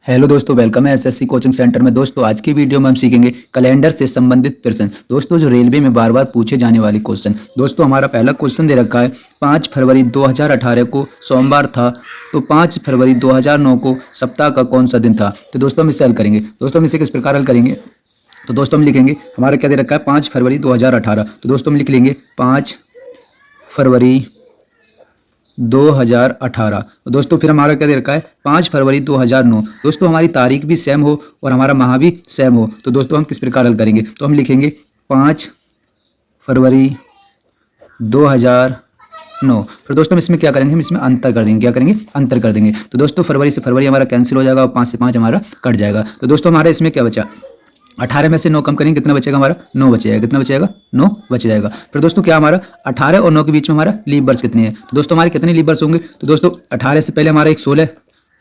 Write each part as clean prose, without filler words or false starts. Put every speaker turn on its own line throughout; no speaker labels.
Hello दोस्तों, welcome है SSC coaching centre में। दोस्तों आज की वीडियो में हम सीखेंगे कैलेंडर से संबंधित प्रश्न। दोस्तों जो रेलवे में बार बार पूछे जाने वाले क्वेश्चन। दोस्तों हमारा पहला क्वेश्चन दे रखा है 5 फरवरी 2018 को सोमवार था, तो 5 फरवरी 2009 को सप्ताह का कौन सा दिन था। तो दोस्तों हम इसे हल करेंगे। दोस्तों हम इसे किस प्रकार हल करेंगे, तो दोस्तों हम लिखेंगे हमारा क्या दे रखा है 5 फरवरी 2018। तो दोस्तों हम लिख लेंगे 5 फरवरी 2018। तो दोस्तों फिर हमारा क्या दे रखा है 5 फरवरी 2009। दोस्तों हमारी तारीख भी सेम हो और हमारा माह भी सेम हो, तो दोस्तों हम किस प्रकार हल करेंगे, तो हम लिखेंगे 5 फरवरी 2009। फिर दोस्तों हम इसमें क्या करेंगे, हम इसमें अंतर कर देंगे। क्या करेंगे, अंतर कर देंगे। तो दोस्तों फरवरी से फरवरी हमारा कैंसिल हो जाएगा और 5 से 5 हमारा कट जाएगा। तो दोस्तों हमारे इसमें क्या बचा, 18 में से 9 कम करेंगे, कितना बचेगा हमारा 9 बचेगा। कितना बचेगा 9 बच जाएगा। फिर दोस्तों क्या हमारा 18 और 9 के बीच में हमारा लीप वर्ष कितनी है, तो दोस्तों हमारे कितने लीप वर्ष होंगे, तो दोस्तों 18 से पहले हमारा एक 16,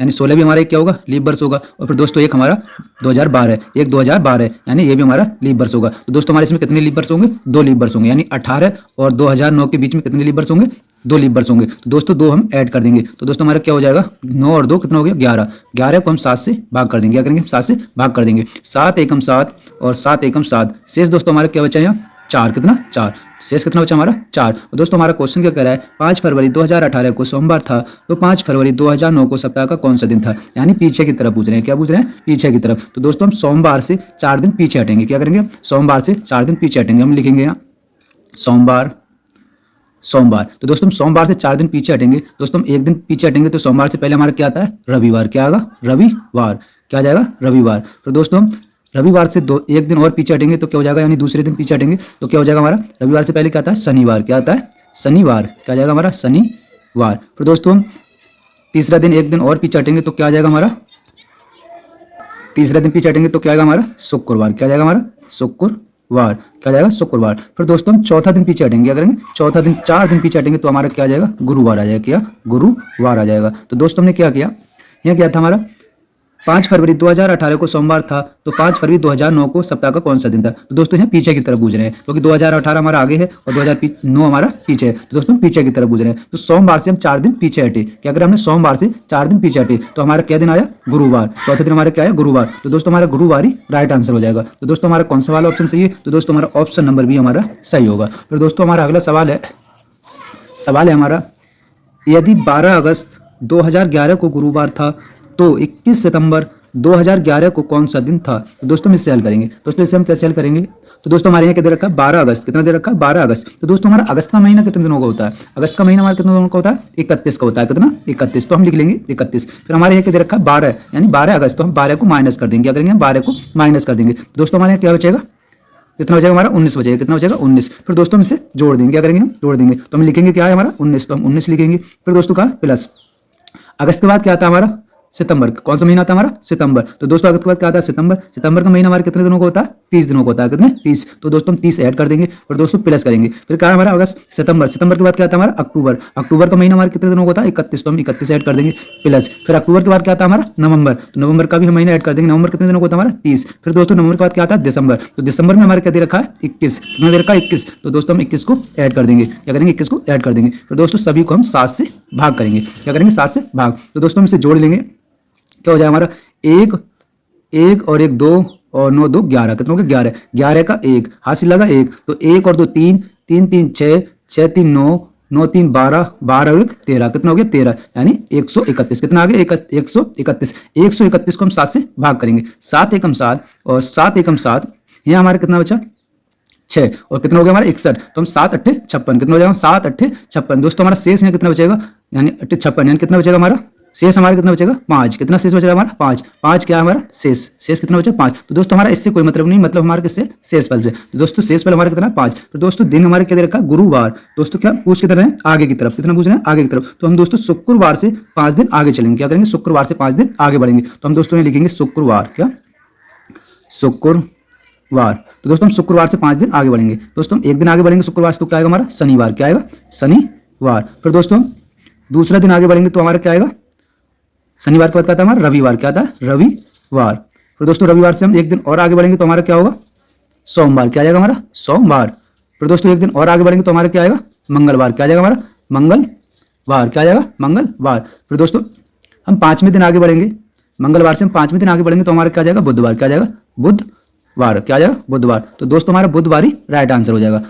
यानी 16 भी हमारा एक क्या होगा लीप वर्ष होगा। और फिर दोस्तों एक हमारा 2012, एक 2012 यानी ये भी हमारा लीप वर्ष होगा। तो दोस्तों हमारे इसमें कितने लीप वर्ष होंगे, 2 लीप वर्ष होंगे। यानी 18 और 2009 के बीच में कितने लीप वर्ष होंगे, 2 लीप वर्ष होंगे। तो दोस्तों 2 हम ऐड कर देंगे। तो दोस्तों हमारा क्या हो जाएगा 9 और 2 कितना हो गया 11। 11 को हम 7 से भाग कर देंगे। क्या करेंगे, 7 से भाग कर देंगे। 7 एकम 7 और 7 एकम 7। शेष दोस्तों हमारा क्या बचा यहाँ 4। कितना 4। शेष कितना बचा हमारा 4। और दोस्तों हमारा क्वेश्चन क्या कह रहा है 5 फरवरी 2018 को सोमवार था, तो 5 फरवरी 2009 को सप्ताह का कौन सा दिन था। यानी पीछे की तरफ पूछ रहे हैं। क्या पूछ रहे हैं, पीछे की तरफ। तो दोस्तों हम सोमवार से 4 दिन पीछे हटेंगे। क्या करेंगे, सोमवार से 4 दिन पीछे हटेंगे। हम लिखेंगे यहाँ सोमवार। तो दोस्तों हम सोमवार से 4 दिन पीछे हटेंगे। दोस्तों हम 1 दिन पीछे हटेंगे, तो सोमवार से पहले हमारा क्या आता है रविवार। क्या आएगा रविवार। क्या आ जाएगा रविवार। तो दोस्तों हम रविवार से 1 दिन और पीछे हटेंगे तो क्या हो जाएगा, यानी दूसरे दिन पीछे हटेंगे तो क्या हो जाएगा हमारा रविवार से पहले क्या आता है शनिवार। क्या आता है शनिवार। क्या आ जाएगा हमारा शनिवार। फिर दोस्तों हम तीसरा दिन 1 दिन और पीछे हटेंगे तो क्या आ जाएगा हमारा, तीसरा दिन पीछे हटेंगे तो क्या आएगा हमारा शुक्रवार। क्या आ जाएगा हमारा शुक्रवार। क्या जाएगा शुक्रवार। फिर दोस्तों हम चौथा दिन पीछे हटेंगे। क्या करेंगे, चौथा दिन 4 दिन पीछे हटेंगे तो हमारा क्या आ जाएगा गुरुवार आ जाएगा। क्या गुरुवार आ जाएगा। तो दोस्तों हमने क्या किया, यह क्या था हमारा 5 फरवरी 2018 को सोमवार था, तो 5 फरवरी 2009 को सप्ताह का कौन सा दिन था। तो दोस्तों यहाँ पीछे की तरफ पूछ रहे हैं, क्योंकि 2018 हमारा आगे है और 2009 हमारा पीछे है। तो दोस्तों पीछे की तरफ पूछ रहे हैं, तो सोमवार से हम 4 दिन पीछे हटे। क्या करें, हमने सोमवार से 4 दिन पीछे हटे तो हमारा क्या दिन आया गुरुवार। चौथे दिन हमारा क्या आया गुरुवार। तो दोस्तों हमारा गुरुवार ही राइट आंसर हो जाएगा। तो दोस्तों हमारा कौन सा वाला ऑप्शन सही है, तो दोस्तों हमारा ऑप्शन नंबर भी हमारा सही होगा। फिर दोस्तों हमारा अगला सवाल है हमारा, यदि 12 अगस्त 2011 को गुरुवार था, तो 21 सितंबर 2011 को कौन सा दिन था। तो दोस्तों हम इससे हल करेंगे। दोस्तों इसे हम कैसे हल करेंगे, तो दोस्तों हमारे यहाँ क्या दे रखा है 12 अगस्त। कितना दे रखा है 12 अगस्त। तो दोस्तों हमारा अगस्त का महीना कितने दिनों का होता है, अगस्त का महीना हमारा कितने दिनों का होता है 31 का होता है। कितना 31। तो हम लिख लेंगे 31। फिर हमारे यहाँ क्या दे रखा है 12, यानी 12 अगस्त। तो हम 12 को माइनस कर देंगे। क्या करेंगे, हम 12 को माइनस कर देंगे। दोस्तों हमारे यहाँ क्या बचेगा, कितना बचेगा हमारा 19 बचेगा। कितना बचेगा 19। फिर दोस्तों हम इसे जोड़ देंगे। क्या करेंगे, हम जोड़ देंगे। तो हम लिखेंगे क्या है हमारा 19, तो हम 19 लिखेंगे। फिर दोस्तों का प्लस अगस्त के बाद क्या आता है हमारा सितंबर। कौन सा महीना आता है हमारा सितंबर। तो दोस्तों अगस्त के बाद क्या आता है सितंबर। सितंबर का महीना हमारे कितने दिनों का होता है 30 दिनों का होता है। कितने 30। तो दोस्तों हम 30 ऐड कर देंगे। फिर दोस्तों प्लस करेंगे। फिर क्या है हमारा अगस्त सितंबर। सितंबर के बाद क्या आता है हमारा अक्टूबर। अक्टूबर का महीना हमारे कितने दिनों का होता है 31। तो हम 31 ऐड कर देंगे प्लस। फिर अक्टूबर के बाद क्या आता है हमारा नवंबर। तो नवंबर का भी हम महीना ऐड कर देंगे। नवंबर कितने दिनों का होता है हमारा 30। फिर दोस्तों नवंबर के बाद क्या आता है दिसंबर। तो दिसंबर में हमारे क्या दे रखा है 21। कितना दे रखा है 21। तो दोस्तों हम 21 को ऐड कर देंगे। क्या करेंगे 21 को ऐड कर देंगे। फिर दोस्तों सभी को हम 7 से भाग करेंगे। क्या करेंगे 7 से भाग। तो दोस्तों हम इसे जोड़ लेंगे। क्या हो जाएगा हमारा 1 और 1 2 और 9 2 11। कितना हो गया 11। 11 का 1 हासिल लगा 1, तो 1 और 2 3, 3 3 6, 6 3 9, 9 3 12, 12 और 1 13। कितना हो गया 13, यानी 131। कितना आ गया 131। 131 को हम 7 से भाग करेंगे। 7 एकम 7 और 7 एकम 7, यहाँ हमारे कितना बचा 6 और कितना हो गया हमारा 61। तो हम 7 8 56। कितना हो जाएगा 7 8 56। दोस्तों हमारा शेष यहाँ कितना बचेगा, यानी 8 56, यानी कितना बचेगा हमारा शेष हमारा कितना बचेगा 5। कितना शेष बचेगा हमारा 5 क्या है हमारा शेष कितना बचा 5। तो दोस्तों हमारा इससे कोई मतलब नहीं, मतलब हमारे किससे शेष फल से। तो दोस्तों शेष फल हमारा कितना 5। तो दोस्तों दिन हमारे क्या दे रखा गुरुवार। दोस्तों क्या पूछ कितना है आगे की तरफ। कितना पूछ रहे हैं आगे की तरफ। तो हम दोस्तों शुक्रवार से 5 दिन आगे चलेंगे। क्या करेंगे शुक्रवार से 5 दिन आगे बढ़ेंगे। तो हम दोस्तों लिखेंगे शुक्रवार। क्या शुक्रवार। तो दोस्तों हम शुक्रवार से 5 दिन आगे बढ़ेंगे। दोस्तों हम 1 दिन आगे बढ़ेंगे शुक्रवार से, तो क्या आएगा हमारा शनिवार। क्या आएगा शनिवार। फिर दोस्तों हम दूसरा दिन आगे बढ़ेंगे तो हमारा क्या आएगा शनिवार के बाद क्या था हमारा रविवार। क्या था रविवार। फिर दोस्तों रविवार से हम 1 दिन और आगे बढ़ेंगे तो हमारा क्या होगा सोमवार। क्या आ जाएगा हमारा सोमवार। फिर दोस्तों 1 दिन और आगे बढ़ेंगे तो हमारा क्या आएगा मंगलवार। क्या आ जाएगा हमारा मंगलवार। क्या आ जाएगा मंगलवार। फिर दोस्तों हम 5वें दिन आगे बढ़ेंगे मंगलवार से हम 5वें दिन आगे बढ़ेंगे तो हमारा क्या आ जाएगा, बुधवार। क्या आ जाएगा, बुधवार। क्या आ जाएगा, बुधवार। तो दोस्तों हमारा बुधवार ही राइट आंसर हो जाएगा,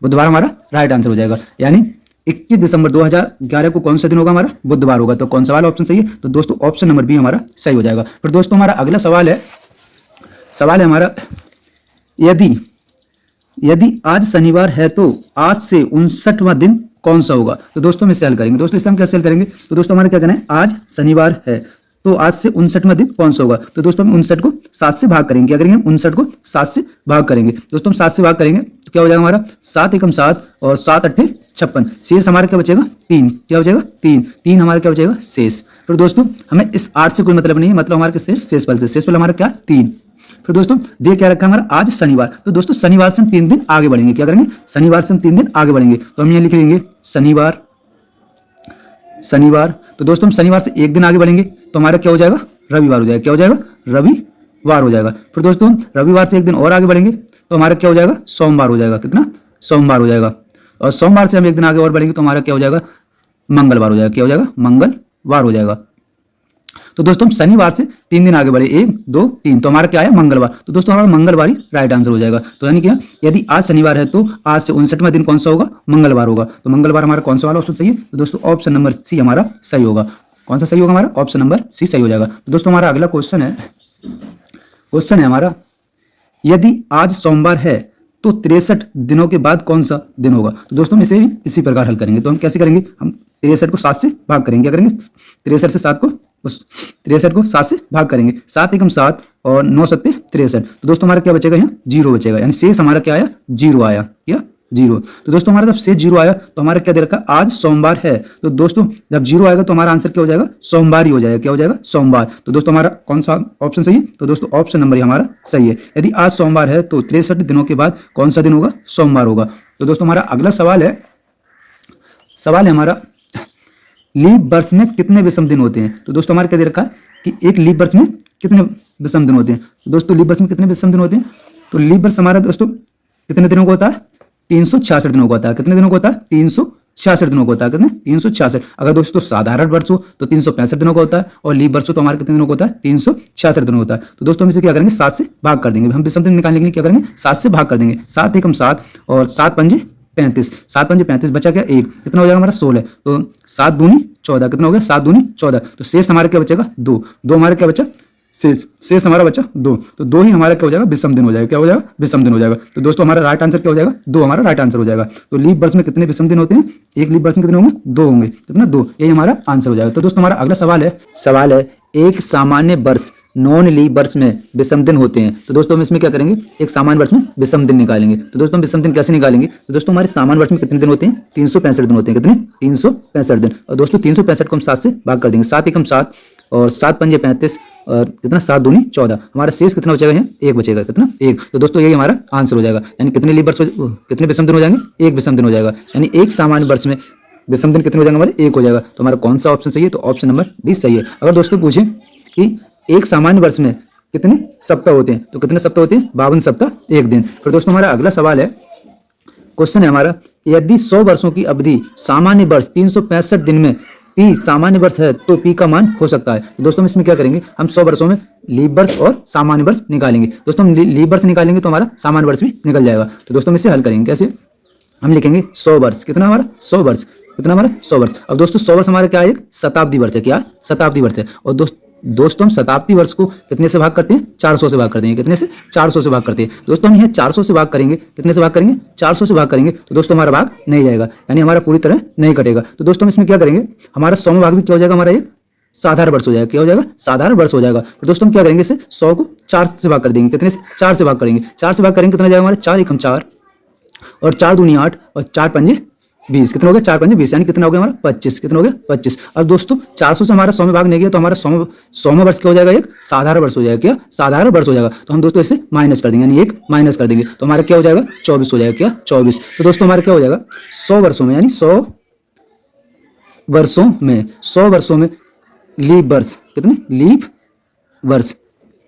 बुधवार हमारा राइट आंसर हो जाएगा। यानी 21 दिसंबर 2011 को कौन सा दिन होगा, हमारा बुधवार होगा। तो कौन सा वाला ऑप्शन सही है, तो दोस्तों ऑप्शन नंबर बी हमारा सही हो जाएगा। फिर दोस्तों हमारा अगला सवाल है हमारा, यदि आज शनिवार है तो आज से 59वां दिन कौन सा होगा। तो दोस्तों हम इसे हल करेंगे। दोस्तों इसे हम कैसे हल करेंगे, तो दोस्तों हमारा क्या करना है, आज शनिवार है तो आज से 59वां दिन कौन सा होगा। तो दोस्तों हम 59 को 7 से भाग करेंगे। क्या करेंगे, 59 को 7 से भाग करेंगे। दोस्तों हम 7 से भाग करेंगे तो क्या हो जाएगा हमारा, 7 एकम 7 और 7 अट्ठे 56। शेष हमारा क्या बचेगा, 3। क्या बचेगा, 3 हमारा क्या बचेगा, शेष। फिर दोस्तों हमें इस 8 से कोई मतलब नहीं है, मतलब हमारे शेषफल से, शेषफल हमारा क्या, 3। फिर दोस्तों दे क्या रखा है हमारा, आज शनिवार। तो दोस्तों शनिवार से हम 3 दिन आगे बढ़ेंगे। क्या करेंगे, शनिवार से हम 3 दिन आगे बढ़ेंगे। तो हम यहाँ लिख लेंगे शनिवार। तो दोस्तों हम शनिवार से 1 दिन आगे बढ़ेंगे तो हमारा क्या हो जाएगा, रविवार हो जाएगा। क्या हो जाएगा, रविवार हो जाएगा। फिर दोस्तों हम रविवार से 1 दिन और आगे बढ़ेंगे तो हमारा क्या हो जाएगा, सोमवार हो जाएगा। कितना, सोमवार हो जाएगा। और सोमवार से हम 1 दिन आगे और बढ़ेंगे तो हमारा क्या हो जाएगा, मंगलवार हो जाएगा। क्या हो जाएगा, मंगलवार हो जाएगा। तो दोस्तों हम शनिवार से 3 दिन आगे बढ़े, 1 2 3, तो हमारा क्या है, मंगलवार। तो दोस्तों हमारा मंगलवार ही राइट आंसर हो जाएगा। तो यानी क्या, यदि आज शनिवार है तो आज से 59वां दिन कौन सा होगा, मंगलवार होगा। तो मंगलवार हमारा कौन सा वाला ऑप्शन सही है, तो दोस्तों ऑप्शन नंबर सी हमारा सही होगा। कौन सा सही होगा हमारा, ऑप्शन नंबर सी सही हो जाएगा। तो दोस्तों हमारा अगला क्वेश्चन है हमारा, यदि आज सोमवार है तो 63 दिनों के बाद कौन सा दिन होगा। तो दोस्तों हम इसे भी इसी प्रकार हल करेंगे। तो हम कैसे करेंगे, हम 63 को 7 से भाग करेंगे। क्या करेंगे, 63 से 7 को 7 से भाग करेंगे। 7 एकम 7 और 9 सत्ते 63। तो दोस्तों हमारा क्या बचेगा, यहाँ 0 बचेगा। यानी शेष हमारा क्या आया, 0 आया। क्या, 0। तो दोस्तों हमारा जब शेष 0 आया तो हमारा क्या दे रखा, आज सोमवार है। तो दोस्तों जब 0 आएगा तो हमारा आंसर क्या हो जाएगा, सोमवार ही हो जाएगा। क्या हो जाएगा, सोमवार। तो दोस्तों हमारा कौन सा ऑप्शन सही है, तो दोस्तों ऑप्शन नंबर हमारा सही है। यदि आज सोमवार है तो 63 दिनों के बाद कौन सा दिन होगा, सोमवार होगा। तो दोस्तों हमारा अगला सवाल है हमारा, लीप वर्ष में कितने विषम दिन होते हैं। तो दोस्तों हमारे क्या दे रखा है कि एक लीप वर्ष में कितने विषम दिन होते हैं। तो दोस्तों लीप वर्ष में कितने विषम दिन होते हैं, तो लीप वर्ष हमारा दोस्तों कितने दिनों का होता है, 366 दिनों का होता है। कितने दिनों का होता है, 366 दिनों का होता है। कितने, 366। अगर दोस्तों साधारण वर्ष हो तो 365 दिनों का होता है, और लीप वर्ष हो तो हमारे कितने दिनों का होता है, 366 दिनों का होता है। तो दोस्तों हम इसे क्या करेंगे, 7 से भाग कर देंगे। हम विषम दिन निकालने के लिए क्या करेंगे, 7 से भाग कर देंगे। 7 एकम 7 और 7 पंजे 35। 7 पंजे 35, बचा क्या, 1। कितना हो जाएगा हमारा, 16। तो 7 दूनी 14। कितना हो गया, 7 दूनी 14। तो शेष हमारा क्या बचेगा, 2 हमारा क्या बचा, शेष हमारा बचा 2। तो 2 ही हमारा क्या हो जाएगा, विषम दिन हो जाएगा। क्या हो जाएगा, विषम दिन हो जाएगा। तो दोस्तों हमारा राइट आंसर क्या हो जाएगा, 2 हमारा राइट आंसर हो जाएगा। तो लीप वर्ष में कितने विषम दिन होते हैं, एक लीप वर्ष में कितने होंगे, 2 होंगे। कितना, 2। यही हमारा आंसर हो जाएगा। तो दोस्तों हमारा अगला सवाल है एक सामान्य वर्ष नॉन लीप वर्ष में विषम दिन होते हैं। तो दोस्तों हम इसमें क्या करेंगे, एक सामान्य वर्ष में विषम दिन निकालेंगे। तो दोस्तों हम विषम दिन कैसे निकालेंगे, तो दोस्तों हमारे सामान्य वर्ष में कितने दिन होते हैं, 365 दिन होते हैं। कितने, 365 दिन। और दोस्तों 365 को हम 7 से भाग कर देंगे। 7 एकम 7 और 7 पंजे 35 और कितना, 7 दूनी 14। हमारा शेष कितना बचेगा, यहाँ 1 बचेगा। कितना, 1। तो दोस्तों यही हमारा आंसर हो जाएगा। यानी कितने लीप वर्ष, कितने विषम दिन हो जाएंगे, 1 विषम दिन हो जाएगा। यानी एक सामान्य वर्ष में विषम दिन कितने हो जाएंगे हमारे, 1 हो जाएगा। तो हमारा कौन सा ऑप्शन सही है, तो ऑप्शन नंबर डी सही है। अगर दोस्तों पूछें कि एक सामान्य वर्ष में कितने सप्ताह होते हैं, तो कितने सप्ताह होते हैं, 52 सप्ताह 1 दिन। फिर दोस्तों हमारा अगला सवाल है, क्वेश्चन है हमारा, यदि 100 वर्षों की अवधि सामान्य वर्ष 365 दिन में पी सामान्य वर्ष है तो पी का मान हो सकता है। तो दोस्तों हम इसमें क्या करेंगे, हम 100 वर्षों में लीप वर्ष और सामान्य वर्ष निकालेंगे। दोस्तों हम लीप वर्ष निकालेंगे तो हमारा सामान्य वर्ष भी निकल जाएगा। तो दोस्तों हम इसे हल करेंगे कैसे, हम लिखेंगे 100 वर्ष। कितना हमारा, 100 वर्ष। कितना हमारा, 100 वर्ष। अब दोस्तों 100 वर्ष हमारा क्या है, एक शताब्दी वर्ष है। क्या, शताब्दी वर्ष है। और दोस्तों हम शताब्दी वर्ष को कितने से भाग करते हैं, 400 से भाग करते हैं। कितने से, 400 से भाग करते हैं। दोस्तों हम यहाँ 400 से भाग करेंगे, कितने से भाग करेंगे, 400 से भाग करेंगे। तो दोस्तों हमारा भाग नहीं जाएगा, यानी हमारा पूरी तरह नहीं कटेगा। तो दोस्तों हम इसमें क्या करेंगे, हमारा 100वां भाग भी क्या हो जाएगा, हमारा एक साधारण वर्ष हो जाएगा। क्या हो जाएगा, साधारण वर्ष हो जाएगा। तो दोस्तों हम क्या करेंगे, इसे 100 को 4 से भाग कर देंगे। कितने से, 4 से भाग करेंगे। 4 से भाग करेंगे कितना जाएगा हमारा, 4 एकम 4 और 4 दूनी 8 और 4 पंजे 20। कितना हो गया, 4 पंजे 20, यानी कितना हो गया हमारा 25। कितना हो गया, 25। अब दोस्तों 400 से हमारा 100 में भाग नहीं गया तो हमारा 100वां वर्ष क्या हो जाएगा, एक साधारण वर्ष हो जाएगा। क्या, साधारण वर्ष हो जाएगा। तो हम दोस्तों इसे माइनस कर देंगे, यानी एक माइनस कर देंगे तो हमारा क्या हो जाएगा, 24 हो जाएगा। क्या, 24। तो दोस्तों हमारा क्या हो जाएगा, 100 वर्षों में, यानी 100 वर्षों में लीप वर्ष, कितने, लीप वर्ष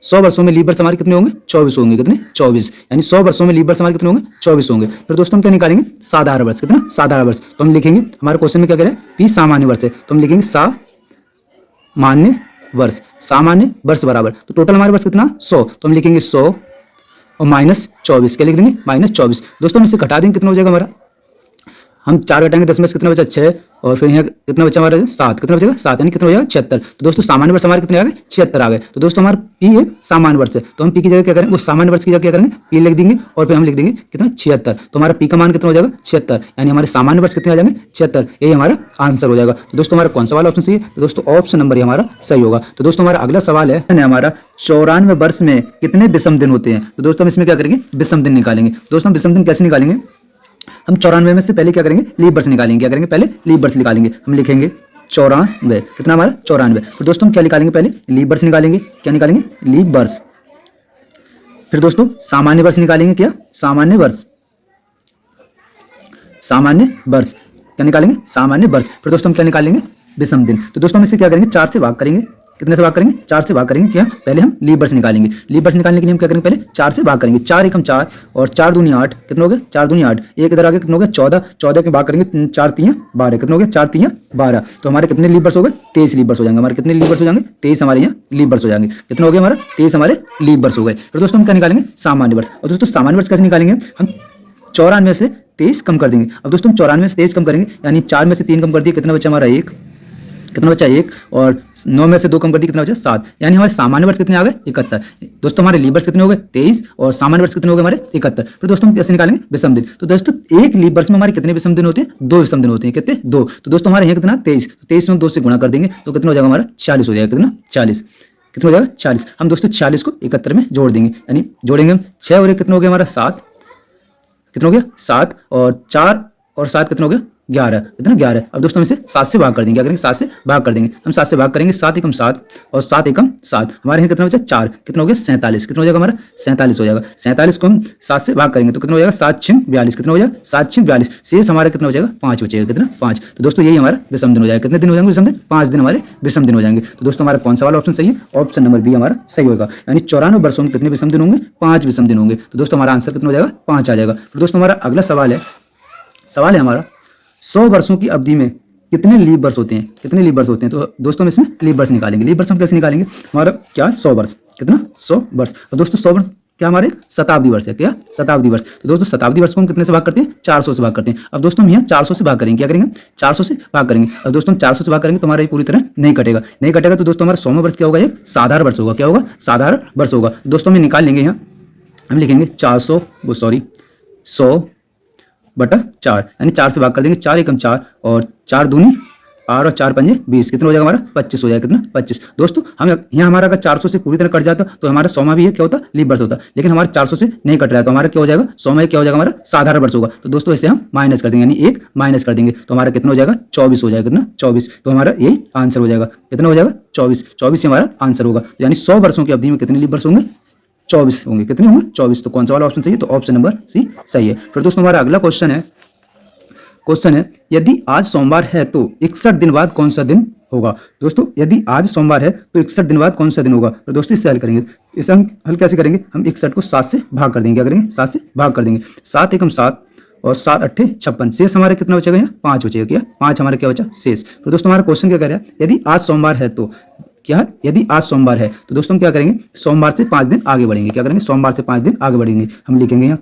100 वर्षों में लीप वर्ष हमारे कितने होंगे, 24 होंगे। कितने, 24। यानी 100 वर्षों में लीप वर्ष हमारे कितने होंगे, 24 होंगे। फिर दोस्तों हम क्या निकालेंगे, साधारण वर्ष। कितना, साधारण वर्ष। तो हम लिखेंगे, हमारे क्वेश्चन में क्या कह रहा है, पी सामान्य वर्ष है, तो हम लिखेंगे सामान्य वर्ष, सामान्य वर्ष बराबर, तो टोटल हमारे पास कितना 100, तो हम लिखेंगे 100 और -24, क्या लिख देंगे -24। दोस्तों हम इसे घटा देंगे, कितना हो जाएगा हमारा, हम 4 घटाएंगे 10 में से कितना बचा 6, और फिर यहाँ कितना बचा हमारा 7, कितना बचेगा 7, यानी कितना हो जाएगा 76। तो दोस्तों सामान्य वर्ष हमारे कितने आ गए 76 आ गए। तो दोस्तों हमारा पी एक सामान्य वर्ष है, तो हम पी की जगह क्या करेंगे, वो सामान्य वर्ष की जगह क्या करेंगे पी लिख देंगे, और फिर हम लिख देंगे कितना 76। तो हमारा पी का मान कितना हो जाएगा 76, यानी हमारे सामान्य वर्ष कितने आ जाएंगे 76, यही हमारा आंसर हो जाएगा। तो दोस्तों हमारा कौन सा वाला ऑप्शन सही है, तो दोस्तों ऑप्शन नंबर ही हमारा सही होगा। तो दोस्तों हमारा अगला सवाल है हमारा 94 वर्ष में कितने विषम दिन होते हैं। तो दोस्तों हम इसमें क्या करेंगे विषम दिन निकालेंगे। दोस्तों हम विषम दिन कैसे निकालेंगे, हम 94 में से पहले क्या करेंगे लीप वर्ष निकालेंगे, क्या करेंगे पहले लीप वर्ष निकालेंगे। हम लिखेंगे 94, कितना हमारा 94। फिर दोस्तों हम क्या निकालेंगे, पहले लीप वर्ष निकालेंगे, क्या निकालेंगे लीप वर्ष। फिर दोस्तों सामान्य वर्ष निकालेंगे, क्या सामान्य वर्ष, सामान्य वर्ष क्या निकालेंगे सामान्य वर्ष। फिर दोस्तों हम क्या निकालेंगे विषम दिन। तो दोस्तों हम इसे क्या करेंगे 4 से भाग करेंगे, कितने से भाग करेंगे 4 से भाग करेंगे। क्या पहले हम लीप वर्ष निकालेंगे, लीप वर्ष निकालने के लिए हम क्या करेंगे पहले 4 से भाग करेंगे, 4 एकम 4 और 4 दूनी 8, कितना हो गया 4 दूनी 8, एक इधर आ गया कितना हो गया 14, 14 के भाग करेंगे 4 3 12, कितना हो गया 4 3 12। तो हमारे कितने लीप वर्ष हो गए 23 लीप वर्ष हो जाएंगे, हमारे कितने लीप वर्ष हो जाएंगे 23 हमारे यहाँ लीप वर्ष हो जाएंगे, कितना हो गया हमारा 23 हमारे लीप वर्ष हो गए। फिर दोस्तों हम क्या निकालेंगे सामान्य वर्ष। और दोस्तों सामान्य वर्ष कैसे निकालेंगे, हम 94 से 23 कम कर देंगे। अब दोस्तों हम 94 से 23 कम करेंगे, यानी 4 में से 3 कम कर दिए, कितना बचा हमारा 1, कितना बचा 1, और 9 में से 2 कम कर दिए, कितना बचा 7, यानी हमारे सामान्य वर्ष कितने आ गए 71। दोस्तों हमारे लीप वर्ष कितने हो गए 23 और सामान्य वर्ष कितने हो गए हमारे 71। फिर दोस्तों हम कैसे निकालेंगे विषम दिन। तो दोस्तों एक लीप वर्ष में हमारे कितने विषम दिन होते हैं 2 विषम दिन होते हैं, कितने 2। तो दोस्तों हमारे यहाँ कितना 23, 23 में 2 से गुणा कर देंगे तो कितना हो जाएगा हमारा 40 हो जाएगा, कितना 40, कितना हो जाएगा 40। हम दोस्तों 40 को 71 में जोड़ देंगे, यानी जोड़ेंगे हम 6 और 1 कितना हो गया हमारा 7, कितना हो गया 7, और 4 और 7 कितना हो गया 11, कितना 11। अब दोस्तों हम इसे 7 से भाग कर देंगे, क्या करेंगे 7 से भाग कर देंगे। हम 7 से भाग करेंगे, 7 एकम 7 और 7 एकम 7, हमारे यहाँ कितना बचा 4, कितना हो गया 47, कितना हो जाएगा हमारा 47 हो जाएगा। 47 को हम 7 से भाग करेंगे तो कितना हो जाएगा 7 6 42, कितना हो जाएगा 7 6 42, शेष हमारा कितना हो जाएगा 5 बचेगा, कितना 5। तो दोस्तों यही हमारा विषम दिन हो जाएगा। कितने दिन हो जाएंगे विषम दिन 5 दिन हमारे विषम दिन हो जाएंगे। तो दोस्तों हमारा कौन सा वाला ऑप्शन सही है, ऑप्शन नंबर बी हमारा सही होगा, यानी 94 वर्षों में कितने विषम दिन होंगे 5 विषम दिन होंगे। तो दोस्तों हमारा आंसर कितना हो जाएगा 5 आ जाएगा। तो दोस्तों हमारा अगला सवाल है हमारा 100 वर्षों की अवधि में कितने लीप वर्ष होते हैं, कितने लीप वर्ष होते हैं। तो दोस्तों हम इसमें लीप वर्ष निकालेंगे। लीप वर्ष हम कैसे निकालेंगे, हमारा क्या 100 वर्ष, कितना 100 वर्ष। और दोस्तों 100 वर्ष क्या हमारे शताब्दी वर्ष है, क्या शताब्दी वर्ष। तो दोस्तों शताब्दी वर्ष को हम कितने से भाग करते हैं 400 से भाग करते हैं। अब दोस्तों हम यहाँ 400 से भाग करेंगे, क्या करेंगे 400 से भाग करेंगे। अब दोस्तों हम 400 से भाग करेंगे तो हमारा ये पूरी तरह नहीं कटेगा, नहीं कटेगा। तो दोस्तों हमारा 100वां वर्ष क्या होगा, एक साधारण वर्ष होगा, क्या होगा साधारण वर्ष होगा। दोस्तों हम निकाल लेंगे, यहाँ हम लिखेंगे 100 बटा 4, यानी 4 से भाग कर देंगे, 4 एकम 4 और 4 दूनी 8 और 4 पंजे 20, कितना हो जाएगा हमारा 25 हो जाएगा, कितना 25। दोस्तों हम यहाँ हमारा अगर 400 से पूरी तरह कट जाता तो हमारा 100वां भी है क्या होता लीप वर्ष होता, लेकिन हमारे 400 से नहीं कट रहा है तो हमारा क्या हो जाएगा 100वां क्या हो जाएगा हमारा साधारण वर्ष होगा। तो दोस्तों इसे हम माइनस कर देंगे, यानी 1 माइनस कर देंगे तो हमारा कितना हो जाएगा 24 हो जाएगा, कितना 24। तो हमारा यही आंसर हो जाएगा, कितना हो जाएगा 24, 24 हमारा आंसर होगा। यानी 100 वर्षों की अवधि में कितने लीप वर्ष होंगे 24 होंगे, कितने होंगे 24। तो कौन सा वाला ऑप्शन सही है, तो ऑप्शन नंबर सी सही है। फिर दोस्तों हमारा अगला क्वेश्चन है यदि आज सोमवार है तो 61 दिन बाद कौन सा दिन होगा। दोस्तों यदि आज सोमवार है तो 61 दिन बाद कौन सा दिन होगा। तो दोस्तों इससे हल करेंगे, इसे हम हल कैसे करेंगे, हम 61 को 7 से भाग कर देंगे, क्या करेंगे 7 से भाग कर देंगे। 7 एकम 7 और 7 8 56, शेष हमारे कितना बचेगा यहाँ 5 बचेगा, क्या 5 हमारे क्या बचा शेष। तो दोस्तों हमारा क्वेश्चन क्या कह रहा है, यदि आज सोमवार है तो क्या, यदि आज सोमवार है तो दोस्तों हम क्या करेंगे सोमवार से 5 दिन आगे बढ़ेंगे, क्या करेंगे सोमवार से 5 दिन आगे बढ़ेंगे। हम लिखेंगे यहाँ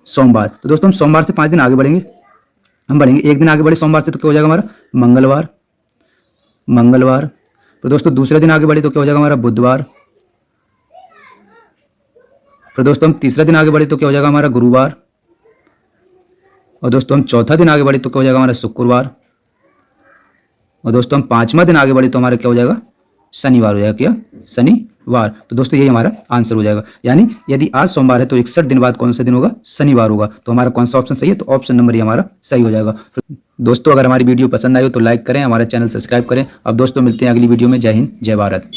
सोमवार। तो दोस्तों हम सोमवार से 5 दिन आगे बढ़ेंगे, हम बढ़ेंगे एक दिन आगे बढ़े सोमवार से तो क्या हो जाएगा हमारा मंगलवार। तो दोस्तों दूसरे दिन आगे बढ़े तो क्या हो जाएगा हमारा बुधवार। फिर दोस्तों हम तीसरा दिन आगे बढ़े तो क्या हो जाएगा हमारा गुरुवार। और दोस्तों हम चौथा दिन आगे बढ़े तो क्या हो जाएगा हमारा शुक्रवार। और दोस्तों हम 5वां दिन आगे बढ़े तो हमारा क्या हो जाएगा शनिवार हो जाएगा, क्या शनिवार। तो दोस्तों यही हमारा आंसर हो जाएगा, यानी यदि आज सोमवार है तो 61 दिन बाद कौन सा दिन होगा शनिवार होगा। तो हमारा कौन सा ऑप्शन सही है, तो ऑप्शन नंबर ही हमारा सही हो जाएगा। दोस्तों अगर हमारी वीडियो पसंद आई हो तो लाइक करें, हमारा चैनल सब्सक्राइब करें। अब दोस्तों मिलते हैं अगली वीडियो में। जय हिंद जय भारत।